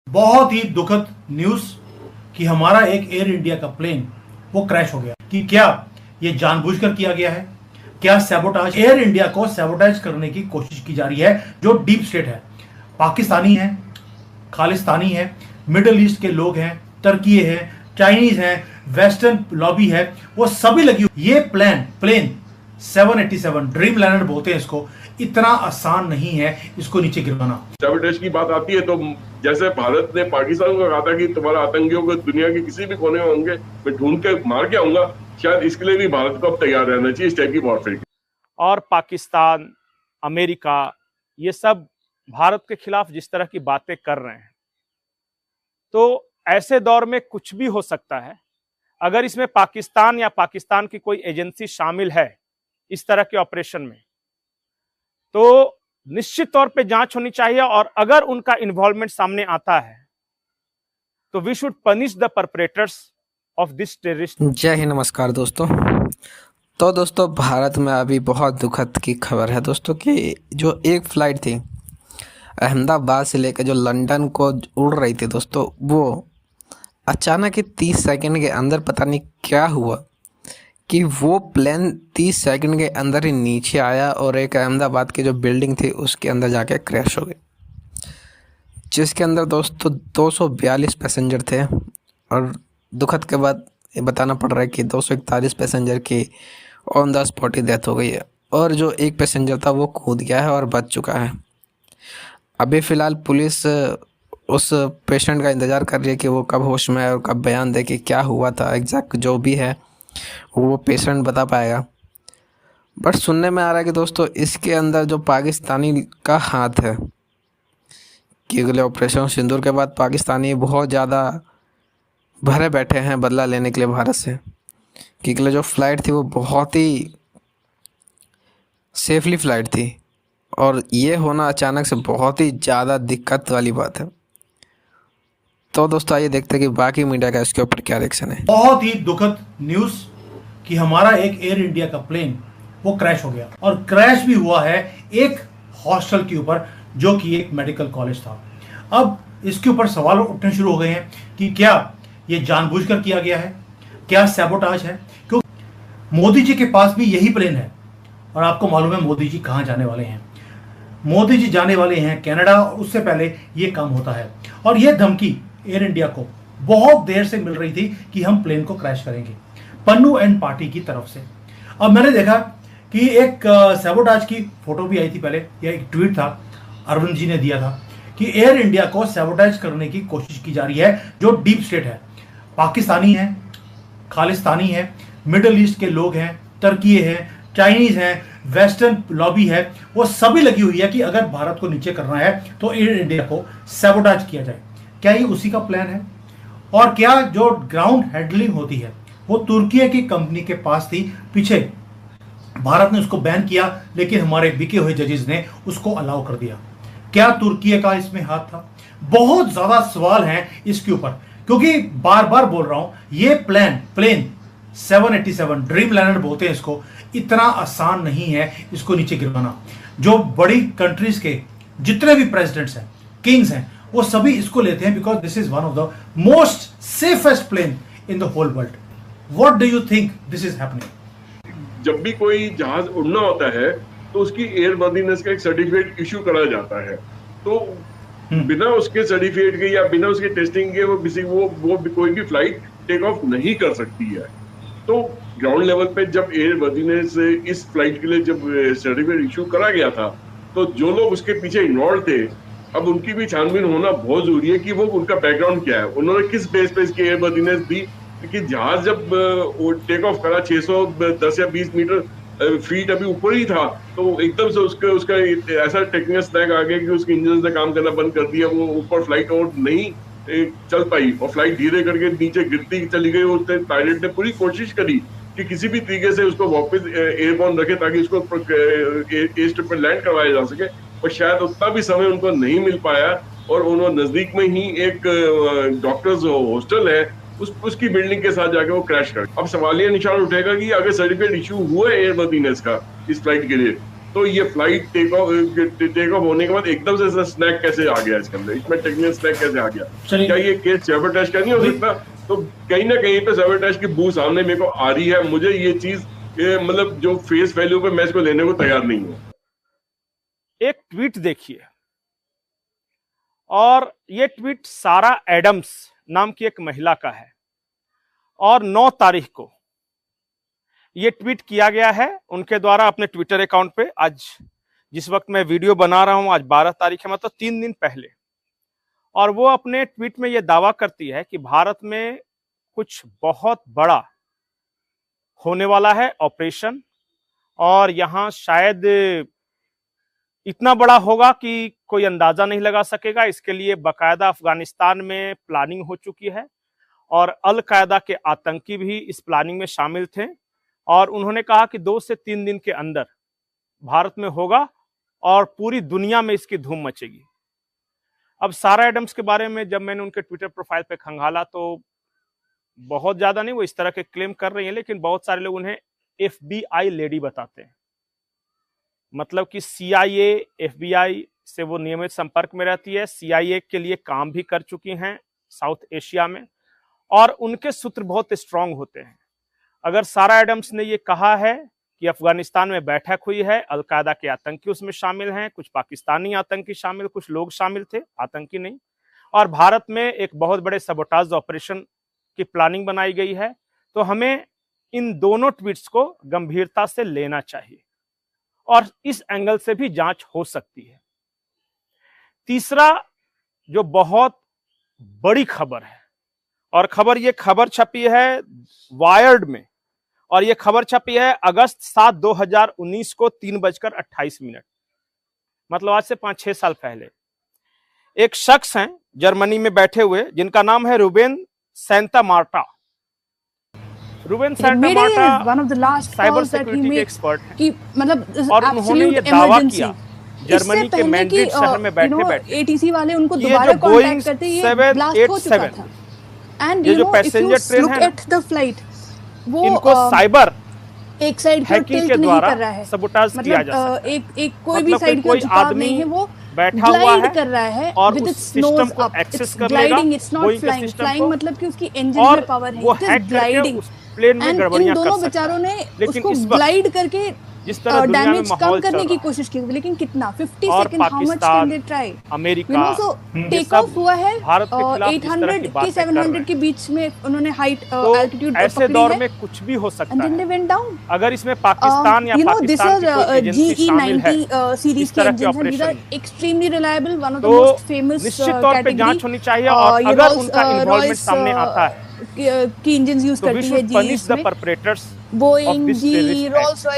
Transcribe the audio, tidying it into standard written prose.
बहुत ही दुखद न्यूज कि हमारा एक एयर इंडिया का प्लेन वो क्रैश हो गया। कि क्या ये जानबूझकर किया गया है? क्या सैबोटाज, एयर इंडिया को सैबोटाज करने की कोशिश की जा रही है? जो डीप स्टेट है, पाकिस्तानी है, खालिस्तानी है, मिडिल ईस्ट के लोग हैं, तुर्की है, चाइनीज है, वेस्टर्न लॉबी है, वो सभी लगी हुई। ये प्लेन 787 ड्रीम लाइनर बोलते हैं इसको, इतना आसान नहीं है इसको नीचे गिरवाना। सैबोटेज की बात आती है तो जैसे भारत ने पाकिस्तान को कहा था कि तुम्हारा आतंकियों को दुनिया के किसी भी कोने में होंगे मैं ढूंढ के मार के आऊंगा, शायद इसके लिए भी भारत को अब तैयार रहना चाहिए इस टाइप की वॉरफेयर की। और पाकिस्तान, अमेरिका, ये सब भारत के खिलाफ जिस तरह की बातें कर रहे हैं, तो ऐसे दौर में कुछ भी हो सकता है। अगर इसमें पाकिस्तान या पाकिस्तान की कोई एजेंसी शामिल है इस तरह के ऑपरेशन में, तो निश्चित तौर पे जांच होनी चाहिए, और अगर उनका इन्वॉल्वमेंट सामने आता है तो we should punish the perpetrators of this terrorist. जय हिंद, नमस्कार दोस्तों। तो दोस्तों, भारत में अभी बहुत दुखद की खबर है दोस्तों कि जो एक फ़्लाइट थी अहमदाबाद से लेकर जो लंदन को उड़ रही थी दोस्तों, वो अचानक ही 30 सेकंड के अंदर पता नहीं क्या हुआ कि वो प्लेन 30 सेकंड के अंदर ही नीचे आया और एक अहमदाबाद की जो बिल्डिंग थी उसके अंदर जाके क्रैश हो गई, जिसके अंदर दोस्तों 242 पैसेंजर थे। और दुखद के बाद ये बताना पड़ रहा है कि 241 पैसेंजर की on the spot he death हो गई है, और जो एक पैसेंजर था वो कूद गया है और बच चुका है। अभी फ़िलहाल पुलिस उस पेशेंट का इंतज़ार कर रही है कि वो कब होश में आए और कब बयान दे कि क्या हुआ था। एग्जैक्ट जो भी है वो पेशेंट बता पाएगा। बट सुनने में आ रहा है कि दोस्तों इसके अंदर जो पाकिस्तानी का हाथ है, कि अगले ऑपरेशन सिंदूर के बाद पाकिस्तानी बहुत ज़्यादा भरे बैठे हैं बदला लेने के लिए भारत से, कि अगले जो फ़्लाइट थी वो बहुत ही सेफली फ़्लाइट थी, और ये होना अचानक से बहुत ही ज़्यादा दिक्कत वाली बात है। तो दोस्तों आइए देखते हैं कि बाकी मीडिया का इसके ऊपर क्या रिएक्शन है। बहुत ही दुखद न्यूज कि हमारा एक एयर इंडिया का प्लेन वो क्रैश हो गया, और क्रैश भी हुआ है एक हॉस्टल के ऊपर जो कि एक मेडिकल कॉलेज था। अब इसके ऊपर सवाल उठने शुरू हो गए हैं कि क्या ये जानबूझकर किया गया है? क्या सैबोटाज है? क्योंकि मोदी जी के पास भी यही प्लेन है, और आपको मालूम है मोदी जी कहाँ जाने वाले हैं। मोदी जी जाने वाले हैं कनाडा, और उससे पहले ये काम होता है। और ये धमकी एयर इंडिया को बहुत देर से मिल रही थी कि हम प्लेन को क्रैश करेंगे, पन्नू एंड पार्टी की तरफ से। अब मैंने देखा कि एक सैबोटाज की फोटो भी आई थी पहले, या एक ट्वीट था अरविंद जी ने दिया था कि एयर इंडिया को सैबोटाज करने की कोशिश की जा रही है। जो डीप स्टेट है, पाकिस्तानी है, खालिस्तानी है, मिडिल ईस्ट के लोग हैं, तुर्की है, चाइनीज है, वेस्टर्न लॉबी है, वो सभी लगी हुई है कि अगर भारत को नीचे करना है तो एयर इंडिया को सैबोटाज किया जाए। क्या ये उसी का प्लान है? और क्या जो ग्राउंड हैंडलिंग होती है वो तुर्की की कंपनी के पास थी? पीछे भारत ने उसको बैन किया, लेकिन हमारे बिके हुए जजेस ने उसको अलाउ कर दिया। क्या तुर्की का इसमें हाथ था? बहुत ज्यादा सवाल हैं इसके ऊपर, क्योंकि बार बार बोल रहा हूं, ये प्लेन 787 ड्रीम लाइनर बोलते हैं इसको, इतना आसान नहीं है इसको नीचे गिरवाना। जो बड़ी कंट्रीज के जितने भी प्रेसिडेंट्स हैं, किंग्स हैं, वो सभी इसको लेते हैं because this is one of the most safest plane in the whole world. What do you think this is happening? जब भी कोई जहाज उड़ना होता है तो उसकी एयरवर्दीनेस का एक सर्टिफिकेट इशू करा जाता है। तो बिना उसके सर्टिफिकेट के या बिना उसके टेस्टिंग के वो कोई भी फ्लाइट टेक ऑफ नहीं कर सकती है। तो ग्राउंड लेवल पे जब एयरवर्दीनेस इस फ्लाइट के लिए जब सर्टिफिकेट इशू करा गया था, तो जो लोग उसके पीछे इन्वॉल्व थे, अब उनकी भी छानबीन होना बहुत जरूरी है कि वो उनका बैकग्राउंड क्या है, उन्होंने किस बेस पे इसकी एयरवर्दीनेस दी। कि जहाज जब टेक ऑफ करा 610 या 20 मीटर फीट अभी ऊपर ही था, तो एकदम से उसका ऐसा टेक्निकल स्नैग आ गया कि उसके इंजन ने काम करना बंद कर दिया। वो ऊपर फ्लाइट और नहीं चल पाई और फ्लाइट धीरे करके नीचे गिरती चली गई। और पायलट ने पूरी कोशिश करी कि किसी भी तरीके से उसको वापस एयरबोर्न रखे ताकि उसको एयर स्ट्रिप पर लैंड करवाया जा सके, पर शायद उतना भी समय उनको नहीं मिल पाया। और उन्होंने नजदीक में ही एक डॉक्टर्स हॉस्टल है, उसकी बिल्डिंग के साथ जाके वो क्रैश कर। अब सवाल ये निशान उठेगा कि अगर सर्टिफिकेट इशू हुआ है एयरवर्दीनेस का इस फ्लाइट के लिए, तो ये फ्लाइट टेक ऑफ होने के बाद एकदम से स्नैक कैसे आ गया इसके अंदर, इसमें टेक्निकल स्नैक कैसे आ गया? क्या ये केस सैबोटेज का नहीं हो सकता? तो कहीं ना कहीं पे सैबोटेज की बू सामने मेरे को आ रही है। मुझे ये चीज मतलब जो फेस वैल्यू पे मैं इसको लेने को तैयार नहीं हूँ। एक ट्वीट देखिए, और ये ट्वीट सारा एडम्स नाम की एक महिला का है, और 9 तारीख को ये ट्वीट किया गया है उनके द्वारा अपने ट्विटर अकाउंट पे। आज जिस वक्त मैं वीडियो बना रहा हूं, आज 12 तारीख है, मतलब 3 दिन पहले। और वो अपने ट्वीट में ये दावा करती है कि भारत में कुछ बहुत बड़ा होने वाला है ऑपरेशन, और यहां शायद इतना बड़ा होगा कि कोई अंदाजा नहीं लगा सकेगा। इसके लिए बाकायदा अफगानिस्तान में प्लानिंग हो चुकी है, और अल कायदा के आतंकी भी इस प्लानिंग में शामिल थे। और उन्होंने कहा कि 2 से 3 दिन के अंदर भारत में होगा और पूरी दुनिया में इसकी धूम मचेगी। अब सारा एडम्स के बारे में जब मैंने उनके ट्विटर प्रोफाइल पे खंगाला तो बहुत ज्यादा नहीं वो इस तरह के क्लेम कर रही हैं, लेकिन बहुत सारे लोग उन्हें FBI लेडी बताते हैं। मतलब कि CIA, FBI से वो नियमित संपर्क में रहती है, CIA के लिए काम भी कर चुकी हैं साउथ एशिया में, और उनके सूत्र बहुत स्ट्रांग होते हैं। अगर सारा एडम्स ने ये कहा है कि अफगानिस्तान में बैठक हुई है, अल कायदा के आतंकी उसमें शामिल हैं, कुछ पाकिस्तानी आतंकी शामिल, कुछ लोग शामिल थे, आतंकी नहीं, और भारत में एक बहुत बड़े सबोटाज ऑपरेशन की प्लानिंग बनाई गई है, तो हमें इन दोनों ट्वीट्स को गंभीरता से लेना चाहिए, और इस एंगल से भी जांच हो सकती है। तीसरा जो बहुत बड़ी खबर है, और ये खबर छपी है वायर्ड में, और ये खबर छपी है अगस्त 7, 2019 को 3:28, मतलब आज से 5-6 साल पहले। एक शख्स हैं जर्मनी में बैठे हुए जिनका नाम है Ruben Santa Marta. Ruben Santa Marta cyber security के एक्सपर्ट हैं, मतलब और उन्होंने ये दावा किया जर्मनी के मैड्रिड शहर में बैठे ATC वाले उनको दोबारा कांटेक्ट करते ये ब्लास्ट हो चुका था। एंड ये जो पैसेंजर ट्रेन है द फ्लाइट, वो इनको साइबर एक साइड को टिल्ट नहीं कर रहा है, सबोटाज किया जा सकता है। एक कोई भी साइड का झुकाव नहीं है, वो बैठा हुआ है कर रहा है और विद उस इट्स सिस्टम नोज को अप, एक्सेस इट्स कर लेगा, gliding, it's not flying. Flying मतलब कि उसकी इंजन में पावर है, इट इज ग्लाइडिंग। प्लेन में गड़बड़ियां कर सकता है। इन दोनों बेचारों ने लेकिन उसको ग्लाइड करके जिस तरह दुनिया में डैमेज कम करने की कोशिश की, लेकिन कितना 50 second, how much can they try? America, so take off हुआ है भारत के खिलाफ 800 के 700 के बीच में उन्होंने हाइट एल्टीट्यूड पकड़ी है। ऐसे दौर में कुछ भी हो सकता है। they went down. अगर इसमें पाकिस्तान या पाकिस्तान की कोई एजेंसी शामिल है, सीरीज के इंजन हैं, extremely reliable, one of the तो मोस्ट फेमस निश्चित तौर पे जांच होनी चाहिए, और अगर उनका इन्वॉल्वमेंट सामने आता है की इंजन यूज करती है जी, परपेट्रेटर्स बोइंग, जी, रोल्स रॉयस